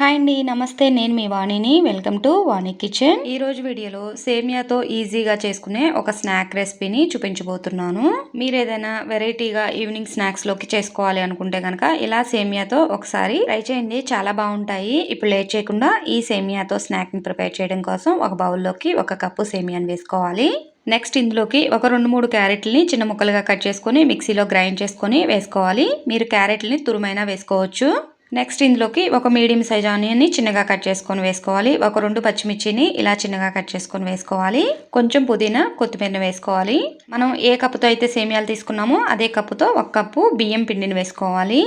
Hi అండి, నమస్తే. నేను మీ వాణిని. Welcome to Vani kitchen. ఈ రోజు వీడియోలో సేమియాతో ఈజీగా చేసుకునే ఒక స్నాక్ రెసిపీని చూపించబోతున్నాను. మీరు ఏదైనా వెరైటీగా ఈవినింగ్ స్నాక్స్ లోకి చేసుకోవాలి అనుకుంటే కనుక ఇలా సేమియాతో ఒకసారి ట్రై చేయండి, చాలా బాగుంటాయి. ఇప్పుడు లేట్ చేయకుండా ఈ సేమియాతో స్నాక్ ని ప్రిపేర్ చేయడం కోసం ఒక బౌల్లోకి 1 కప్పు సేమియాని వేసుకోవాలి. నెక్స్ట్ ఇందులోకి ఒక 2-3 క్యారెట్లని చిన్న ముక్కలుగా కట్ చేసుకొని మిక్సీలో గ్రైండ్ చేసుకొని వేసుకోవాలి. మీరు క్యారెట్లని తురుమైనా వేసుకోవచ్చు. నెక్స్ట్ ఇందులోకి ఒక మీడియం సైజ్ ఆనియన్ని చిన్నగా కట్ చేసుకొని వేసుకోవాలి. ఒక 2 పచ్చిమిర్చిని ఇలా చిన్నగా కట్ చేసుకొని వేసుకోవాలి. కొంచెం పుదీనా, కొత్తిమీర వేసుకోవాలి. మనం ఏ కప్పుతో అయితే సేమియాలు తీసుకున్నామో అదే కప్పుతో 1 కప్పు బియ్యం పిండిని వేసుకోవాలి.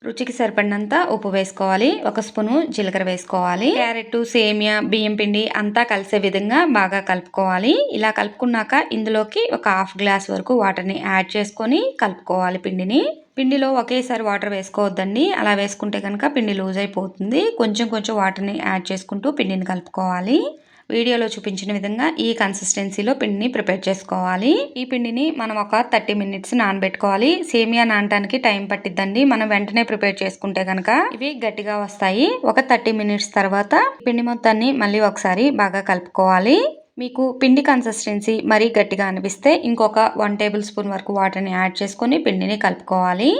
రుచికి సరిపడినంత ఉప్పు వేసుకోవాలి. 1 స్పూను జీలకర్ర వేసుకోవాలి. క్యారెట్, సేమియా, బియ్యం పిండి అంతా కలిసే విధంగా బాగా కలుపుకోవాలి. ఇలా కలుపుకున్నాక ఇందులోకి ఒక 1/2 గ్లాస్ వరకు వాటర్ని యాడ్ చేసుకొని కలుపుకోవాలి. పిండిలో ఒకేసారి వాటర్ వేసుకోవద్దండి. అలా వేసుకుంటే కనుక పిండి లూజ్ అయిపోతుంది. కొంచెం వాటర్ని యాడ్ చేసుకుంటూ పిండిని కలుపుకోవాలి. వీడియోలో చూపించిన విధంగా ఈ కన్సిస్టెన్సీలో పిండిని ప్రిపేర్ చేసుకోవాలి. ఈ పిండిని మనం ఒక 30 మినిట్స్ నానబెట్టుకోవాలి. సేమియా నానడానికి టైం పట్టిద్దండి. మనం వెంటనే ప్రిపేర్ చేసుకుంటే కనుక ఇవి గట్టిగా వస్తాయి. ఒక 30 మినిట్స్ తర్వాత పిండి మొత్తాన్ని మళ్ళీ ఒకసారి బాగా కలుపుకోవాలి. మీకు పిండి కన్సిస్టెన్సీ మరీ గట్టిగా అనిపిస్తే ఇంకొక 1 టేబుల్ స్పూన్ వరకు వాటర్ని యాడ్ చేసుకొని పిండిని కలుపుకోవాలి.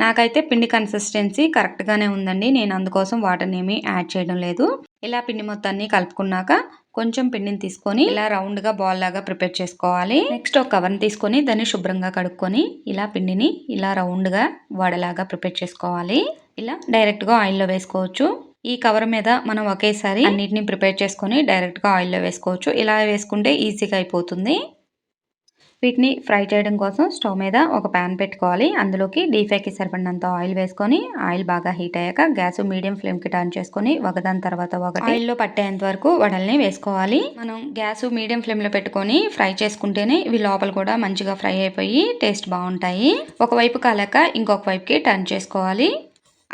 నాకైతే పిండి కన్సిస్టెన్సీ కరెక్ట్గానే ఉందండి. నేను అందుకోసం వాటర్ని ఏమీ యాడ్ చేయడం లేదు. ఇలా పిండి మొత్తాన్ని కలుపుకున్నాక కొంచెం పిండిని తీసుకొని ఇలా రౌండ్గా బాల్ లాగా ప్రిపేర్ చేసుకోవాలి. నెక్స్ట్ ఒక కవర్ని తీసుకొని దాన్ని శుభ్రంగా కడుక్కొని ఇలా పిండిని ఇలా రౌండ్గా వడలాగా ప్రిపేర్ చేసుకోవాలి. ఇలా డైరెక్ట్గా ఆయిల్లో వేసుకోవచ్చు. ఈ కవర్ మీద మనం ఒకేసారి అన్నిటిని ప్రిపేర్ చేసుకొని డైరెక్ట్గా ఆయిల్లో వేసుకోవచ్చు. ఇలా వేసుకుంటే ఈజీగా అయిపోతుంది. వీటిని ఫ్రై చేయడం కోసం స్టవ్ మీద ఒక ప్యాన్ పెట్టుకోవాలి. అందులోకి డీప్ ఫ్రైకి సరిపడినంత ఆయిల్ వేసుకొని ఆయిల్ బాగా హీట్ అయ్యాక గ్యాస్ మీడియం ఫ్లేమ్కి టర్న్ చేసుకొని ఒకదాని తర్వాత ఒకటి ఆయిల్లో పట్టేంత వరకు వడల్ని వేసుకోవాలి. మనం గ్యాస్ మీడియం ఫ్లేమ్లో పెట్టుకొని ఫ్రై చేసుకుంటేనే ఇవి లోపల కూడా మంచిగా ఫ్రై అయిపోయి టేస్ట్ బాగుంటాయి. ఒకవైపు కాలాక ఇంకొక వైపుకి టర్న్ చేసుకోవాలి.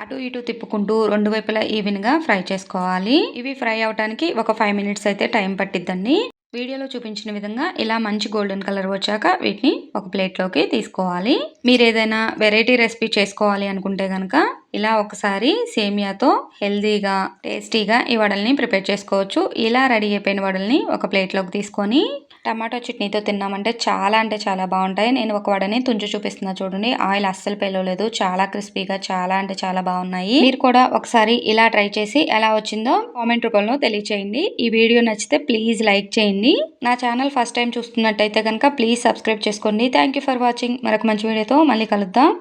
అటు ఇటు తిప్పుకుంటూ 2 వైపులా ఈవెన్గా ఫ్రై చేసుకోవాలి. ఇవి ఫ్రై అవడానికి ఒక 5 మినిట్స్ అయితే టైం పట్టిద్దండి. వీడియోలో చూపించిన విధంగా ఇలా మంచి గోల్డెన్ కలర్ వచ్చాక వీటిని ఒక ప్లేట్లోకి తీసుకోవాలి. మీరు ఏదైనా వెరైటీ రెసిపీ చేసుకోవాలి అనుకుంటే కనుక ఇలా ఒకసారి సేమియాతో హెల్దీగా టేస్టీగా ఈ వడల్ని ప్రిపేర్ చేసుకోవచ్చు. ఇలా రెడీ అయిపోయిన వడల్ని ఒక ప్లేట్లోకి తీసుకొని టమాటో చట్నీతో తిన్నామంటే చాలా బాగుంటాయి. నేను ఒక వడని తుంచి చూపిస్తున్నా చూడండి. ఆయిల్ అస్సలు పేలలేదు. చాలా క్రిస్పీగా చాలా బాగున్నాయి. మీరు కూడా ఒకసారి ఇలా ట్రై చేసి ఎలా వచ్చిందో కామెంట్ రూపంలో తెలియచేయండి. ఈ వీడియో నచ్చితే ప్లీజ్ లైక్ చేయండి. నా ఛానల్ ఫస్ట్ టైం చూస్తున్నట్టయితే కనుక ప్లీజ్ సబ్స్క్రైబ్ చేసుకోండి. Thank you for watching. మరొక మంచి వీడియోతో మళ్ళీ కలుద్దాం.